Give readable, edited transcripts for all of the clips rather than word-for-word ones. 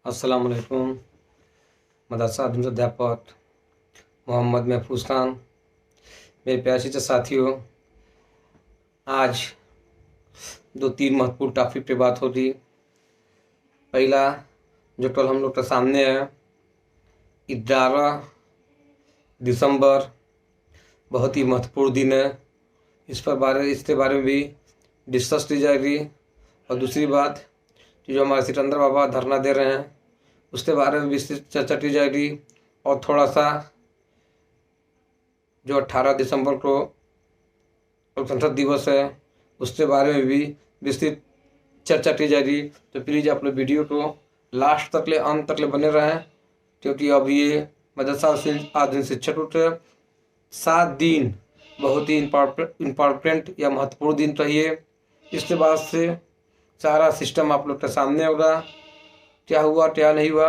अस्सलाम वालेकुम। मदरसा अध्यापक मोहम्मद महफूज खान। मेरे प्यारे से साथियों, आज दो तीन महत्वपूर्ण टॉपिक पे बात हो रही। पहला जो कल हम लोग के सामने है 11 दिसंबर, बहुत ही महत्वपूर्ण दिन है। इसके बारे में भी डिस्कस की जाएगी। और दूसरी बात कि जो हमारे सिकंदर बाबा धरना दे रहे हैं उसके बारे में विस्तृत चर्चा की जाएगी। और थोड़ा सा जो 18 दिसंबर को गणतंत्र दिवस है उसके बारे में भी विस्तृत चर्चा की जाएगी। तो प्लीज़ आप लोग वीडियो को लास्ट तक ले, अंत तक ले बने रहें, क्योंकि अब ये मदरसा आधुनिक शिक्षक 7 दिन बहुत ही इम्पॉर्टेंट या महत्वपूर्ण दिन चाहिए। इसके बाद से सारा सिस्टम आप लोग के सामने होगा, क्या हुआ क्या नहीं हुआ,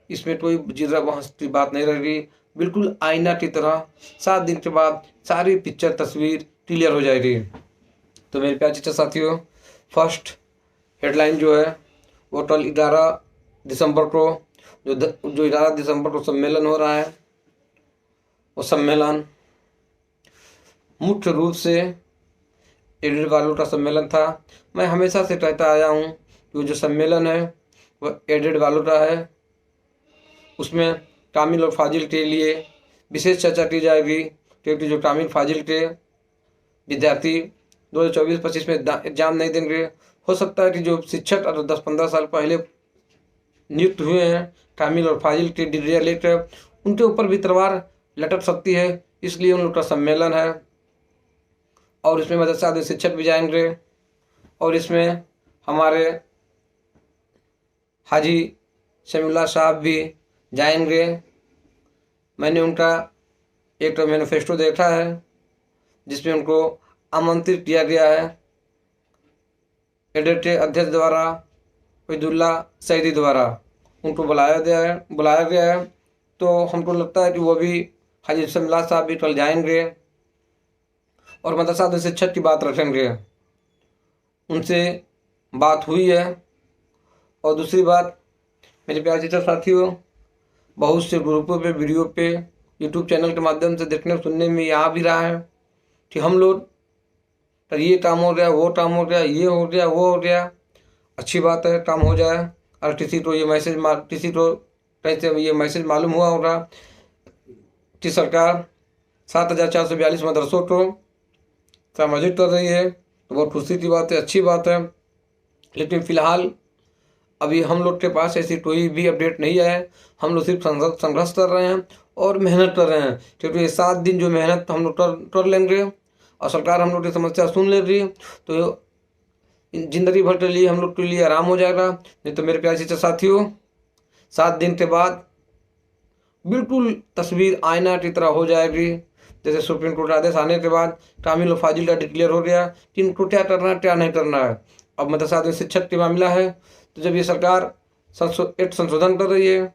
इसमें कोई जिद्रा बहस की बात नहीं रहेगी। बिल्कुल आईना की तरह 7 दिन के बाद सारी पिक्चर तस्वीर क्लियर हो जाएगी। तो मेरे प्यारे चित्र साथियों, फर्स्ट हेडलाइन जो है वो कल 11 दिसंबर को जो 11 दिसंबर को सम्मेलन हो रहा है, वो सम्मेलन मुख्य रूप से एडेड वालों का सम्मेलन था। मैं हमेशा से कहता आया हूँ कि जो सम्मेलन है वह एडेड वालों का है। उसमें कामिल और फाजिल के लिए विशेष चर्चा की जाएगी, क्योंकि जो कामिल फाजिल के विद्यार्थी 2024-25 में एग्जाम नहीं देंगे। हो सकता है कि जो शिक्षक 10-15 साल पहले नियुक्त हुए हैं कामिल और फाजिल के डिग्रियाँ लेकर, उनके ऊपर भी तलवार लटक सकती है। इसलिए उन लोग का सम्मेलन है और इसमें मदरसा आधुनिक शिक्षक भी जाएंगे और इसमें हमारे हाजी शमीउल्लाह साहब भी जाएंगे। मैंने उनका एक मैनिफेस्टो देखा है जिसमें उनको आमंत्रित किया गया है एडेड के अध्यक्ष द्वारा, वहीदुल्ला सईदी द्वारा उनको बुलाया गया है। तो हमको लगता है कि वो भी हाजी शमीउल्लाह साहब भी कल जाएंगे और मदरसा आधुनिक शिक्षक की बात रखेंगे। उनसे बात हुई है। और दूसरी बात, मेरे प्यारे चित्र साथियों, बहुत से ग्रुपों पे, वीडियो पे, यूट्यूब चैनल के माध्यम से देखने सुनने में आ भी रहा है कि हम लोग ये काम हो गया, वो काम हो गया, ये हो गया, वो हो गया। अच्छी बात है, काम हो जाए। और किसी को ये मैसेज मालूम हुआ होगा कि सरकार 7,442 मदरसों को समायोजित कर रही है, तो बहुत खुशी की बात है, अच्छी बात है। लेकिन फ़िलहाल अभी हम लोग के पास ऐसी कोई भी अपडेट नहीं है। हम लोग सिर्फ संघर्ष कर रहे हैं और मेहनत कर रहे हैं, क्योंकि ये 7 दिन जो मेहनत हम लोग कर लेंगे और सरकार हम लोग की समस्या सुन ले रही, तो जिंदगी भर के लिए हम लोग के लिए आराम हो जाएगा। नहीं तो मेरे प्यारे शिक्षक साथियों, 7 दिन के बाद बिल्कुल तस्वीर आईना की तरह हो जाएगी। जैसे सुप्रीम कोर्ट आदेश आने के बाद कामिल और फाजिल का डिक्लेयर हो गया कि इनको क्या करना है क्या नहीं करना है। अब मदरसा आधुनिक शिक्षक का मामला है, तो जब ये सरकार एक संशोधन कर रही है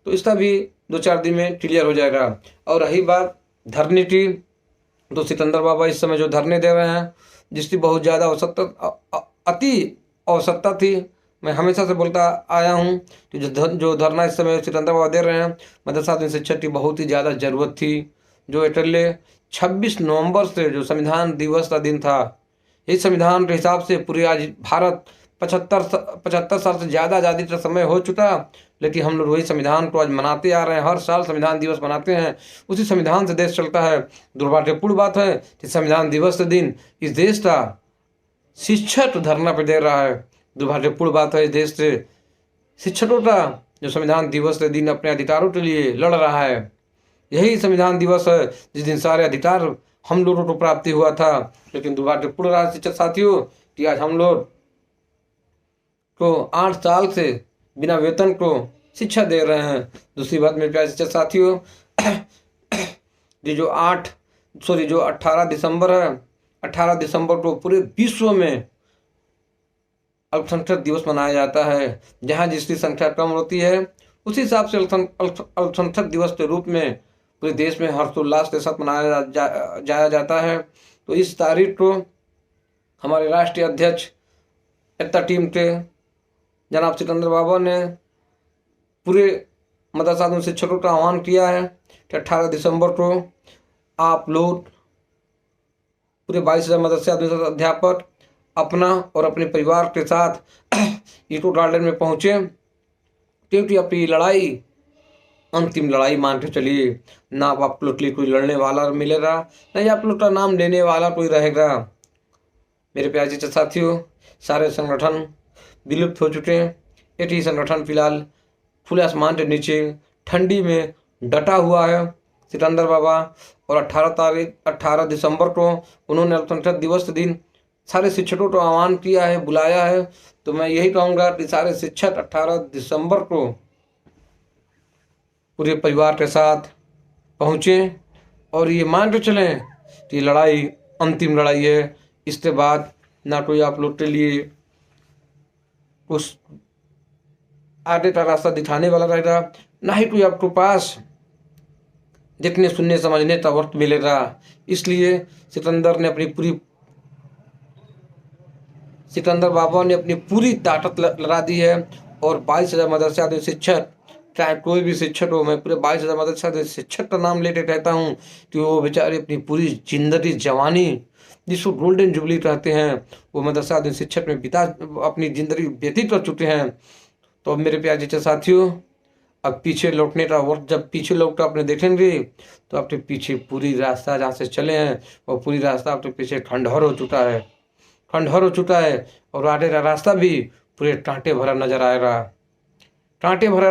तो इसका भी 2-4 दिन में क्लियर हो जाएगा। और रही बात धरने की, तो सिकंदर बाबा इस समय जो धरने दे रहे हैं, जिसकी बहुत ज़्यादा अति आवश्यकता थी। मैं हमेशा से बोलता आया हूँ कि जो धरना इस समय सिकंदर बाबा दे रहे हैं, मदरसा आधुनिक शिक्षक की बहुत ही ज़्यादा ज़रूरत थी। जो इटले 26 नवंबर से जो संविधान दिवस का दिन था, इस संविधान के हिसाब से पूरे आज भारत 75 साल से ज़्यादा आज़ादी का समय हो चुका, लेकिन हम लोग वही संविधान को आज मनाते आ रहे हैं। हर साल संविधान दिवस मनाते हैं, उसी संविधान से देश चलता है। दुर्भाग्यपूर्ण बात है कि संविधान दिवस के दिन इस देश का शिक्षक धरना पर दे रहा है। दुर्भाग्यपूर्ण बात है, इस देश से शिक्षकों का जो संविधान दिवस के दिन अपने अधिकारों के लिए लड़ रहा है। यही संविधान दिवस है जिस दिन सारे अधिकार हम लोगों को प्राप्ति हुआ था। लेकिन दुर्भाग्यपूर्ण रहा शिक्षक साथियों कि आज हम लोग को 8 साल से बिना वेतन को शिक्षा दे रहे हैं। दूसरी बात मेरे प्यारे शिक्षक साथियों, जो 18 दिसंबर है, 18 दिसंबर को पूरे विश्व में अल्पसंख्यक दिवस मनाया जाता है। जहाँ जिसकी संख्या कम होती है उसी हिसाब से अल्पसंख्यक दिवस के रूप में पूरे देश में हर्षोल्लास के साथ मनाया जाया जाता है। तो इस तारीख को हमारे राष्ट्रीय अध्यक्ष एकता टीम के जनाब सिकंदर बाबा ने पूरे मदरसा शिक्षकों का आह्वान किया है कि 18 दिसंबर को आप लोग पूरे 22,000 मदरसे अध्यापक अपना और अपने परिवार के साथ ईको गार्डन में पहुंचे, क्योंकि अपनी लड़ाई अंतिम लड़ाई मान के चलिए। ना आप लोग के लिए कोई लड़ने वाला मिलेगा, ना ही आप लोग का नाम लेने वाला कोई रहेगा। मेरे प्यारे साथियों, सारे संगठन विलुप्त हो चुके हैं। एक ही संगठन फिलहाल खुले आसमान के नीचे ठंडी में डटा हुआ है, सिकंदर बाबा। और 18 दिसंबर को उन्होंने अल्पसंख्यक दिवस के दिन सारे शिक्षकों को आह्वान किया है, बुलाया है। तो मैं यही कहूँगा कि सारे शिक्षक 18 दिसंबर को पूरे परिवार के साथ पहुँचें और ये मान के चलें कि लड़ाई अंतिम लड़ाई है। इसके बाद ना कोई आप लोग के लिए उस आगे का रास्ता दिखाने वाला रहेगा, ना ही कोई आपको पास देखने सुनने समझने का वक्त मिलेगा। इसलिए सिकंदर बाबा ने अपनी पूरी ताकत लगा दी है और 22,000 मदरसा शिक्षक, चाहे कोई भी शिक्षक हो, मैं पूरे 22,000 मदरसा शिक्षक का नाम लेके कहता हूँ कि वो बेचारे अपनी पूरी जिंदगी जवानी, जिसको गोल्डन जुबली कहते हैं, वो मदरसा शिक्षक में अपनी जिंदगी व्यतीत कर चुके हैं। तो अब मेरे प्यारे साथियों, अब पीछे लौटने का वक्त, जब पीछे लौट कर आपने देखेंगे तो आपके पीछे पूरी रास्ता जहाँ से चले हैं वो पूरी रास्ता आपके पीछे खंडहर हो चुका है और आगे का रास्ता भी पूरे कांटे भरा नजर आएगा। कांटे भरा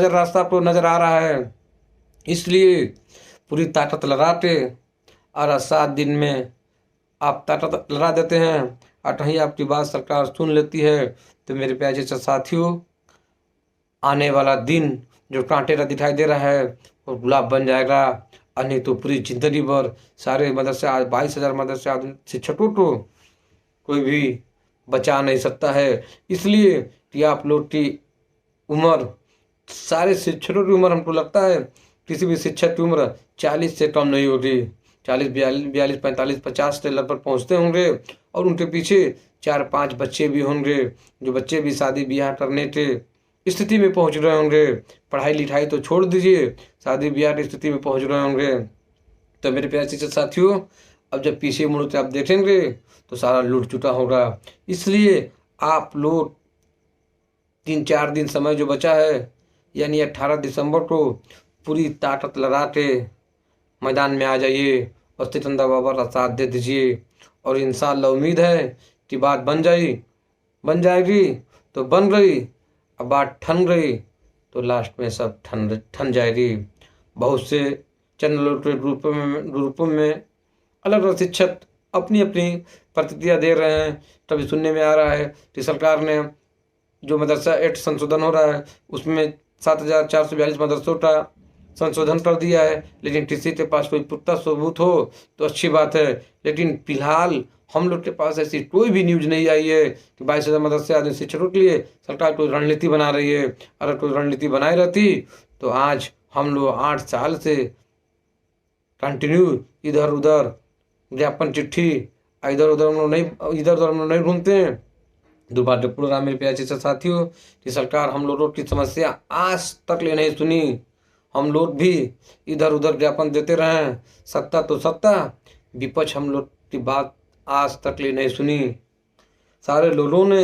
रास्ता आपको नजर आ रहा है। इसलिए पूरी ताकत लगाते और 7 दिन में आप ताकत लगा देते हैं और कहीं आपकी बात सरकार सुन लेती है तो मेरे प्यारे साथियों, आने वाला दिन जो कांटे का दिखाई दे रहा है वो गुलाब बन जाएगा। और नहीं तो पूरी जिंदगी भर सारे मदरसे 22,000 मदरसे शिक्षकों को कोई भी बचा नहीं सकता है। इसलिए कि आप लोग की उम्र, सारे शिक्षकों की उम्र हमको लगता है किसी भी शिक्षक की उम्र 40 से कम नहीं होगी। 40, 42, 45, 50 से लगभग पहुँचते होंगे और उनके पीछे 4-5 बच्चे भी होंगे, जो बच्चे भी शादी ब्याह करने के स्थिति में पहुंच रहे होंगे। पढ़ाई लिखाई तो छोड़ दीजिए, शादी ब्याह की स्थिति में पहुंच रहे होंगे। तो मेरे प्यारे साथियों, अब जब पीछे मुड़ के आप देखेंगे तो सारा लूट चुका होगा। इसलिए आप लोग 3-4 दिन समय जो बचा है, यानी 18 दिसंबर को पूरी ताकत लगा के मैदान में आ जाइए और सिकंदर बाबा का साथ दे दीजिए। और इंशाअल्लाह उम्मीद है कि बात बन जाएगी तो बन गई, अब बात ठन गई तो लास्ट में सब ठन जाएगी। बहुत से चैनलों के ग्रुपों में अलग अलग शिक्षक अपनी अपनी प्रतिक्रिया दे रहे हैं। तभी सुनने में आ रहा है कि सरकार ने जो मदरसा एक्ट संशोधन हो रहा है उसमें 7,442 मदरसों का संशोधन कर दिया है, लेकिन किसी के पास कोई पुख्ता सबूत हो तो अच्छी बात है। लेकिन फिलहाल हम लोग के पास ऐसी कोई भी न्यूज नहीं आई है कि 22,000 मदरसे शिक्षकों के लिए सरकार कोई रणनीति बना रही है। अगर कोई रणनीति बनाई रहती तो आज हम लोग 8 साल से कंटिन्यू इधर उधर ज्ञापन चिट्ठी इधर उधर हम लोग नहीं घूमते हैं। दुर्भाग्यपूर्ण मेरे प्यारे साथियों कि सरकार हम लोगों की समस्या आज तक ले नहीं सुनी। हम लोग भी इधर उधर ज्ञापन देते रहे, सत्ता तो सत्ता, विपक्ष हम लोग की बात आज तक ले नहीं सुनी। सारे लोगों ने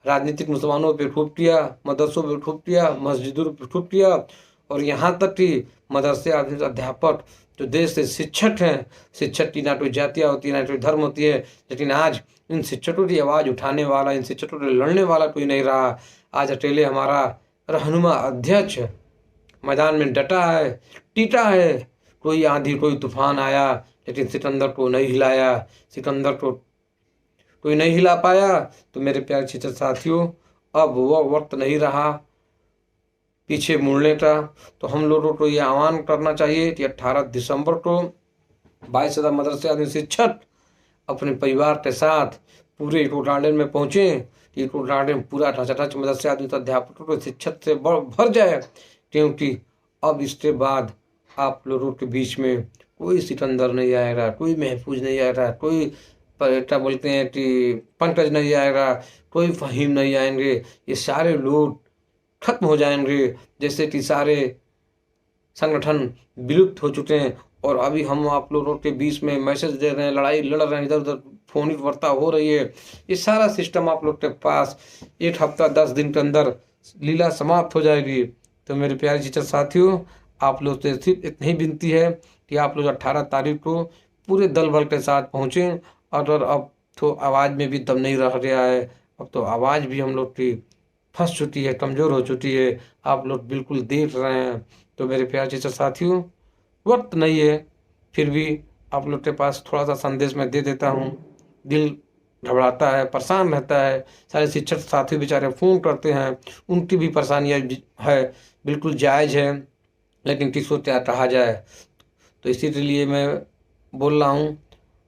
राजनीतिक मुसलमानों पे खूब किया, मदरसों पे खूब किया, मस्जिदों पे खूब किया और यहाँ तक कि मदरसे अध्यापक जो देश से शिक्षक हैं, शिक्षक की ना कोई जातियाँ होती है ना कोई धर्म होती है, लेकिन आज इन शिक्षकों की आवाज़ उठाने वाला, इन शिक्षकों से लड़ने वाला कोई नहीं रहा। आज अकेले हमारा रहनुमा अध्यक्ष मैदान में डटा है, टीटा है। कोई आंधी कोई तूफान आया लेकिन सिकंदर को नहीं हिलाया, सिकंदर को कोई नहीं हिला पाया। तो मेरे प्यारे शिक्षक साथियों, अब वह वक्त नहीं रहा पीछे मुड़ने का। तो हम लोगों को ये आह्वान करना चाहिए कि 18 दिसंबर को 22,000 मदरसे शिक्षक अपने परिवार के साथ पूरे इको गार्डन में पहुँचे। इको गार्डन पूरा ठच मदरसे अध्यापकों को शिक्षक से भर जाए, क्योंकि अब इसके बाद आप लोगों के बीच में कोई सिकंदर नहीं आएगा, कोई महफूज नहीं आएगा, कोई क्या बोलते हैं कि पंकज नहीं आएगा, कोई फहीम नहीं आएंगे। ये सारे लोग खत्म हो जाएंगे, जैसे कि सारे संगठन विलुप्त हो चुके हैं। और अभी हम आप लोगों के बीच में मैसेज दे रहे हैं, लड़ाई लड़ रहे हैं, इधर उधर फोन वार्ता हो रही है। ये सारा सिस्टम आप लोग के पास 1 हफ्ता 10 दिन के अंदर लीला समाप्त हो जाएगी। तो मेरे प्यारे टीचर साथियों, आप लोग से सिर्फ इतनी ही विनती है कि आप लोग 18 तारीख को पूरे दल बल के साथ पहुँचें। और अब तो आवाज़ में भी दम नहीं रह गया है, अब तो आवाज़ भी हम लोग की फंस चुकी है, कमज़ोर हो चुकी है, आप लोग बिल्कुल देख रहे हैं। तो मेरे प्यारे टीचर साथियों, वक्त नहीं है, फिर भी आप लोग के पास थोड़ा सा संदेश मैं दे देता हूँ। दिल घबराता है, परेशान रहता है, सारे शिक्षक साथी बेचारे फ़ोन करते हैं, उनकी भी परेशानियाँ है, बिल्कुल जायज़ है, लेकिन किसको क्या कहा जाए। तो इसीलिए मैं बोल रहा हूँ।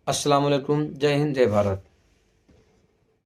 अस्सलाम वालेकुम, जय हिंद, जय भारत।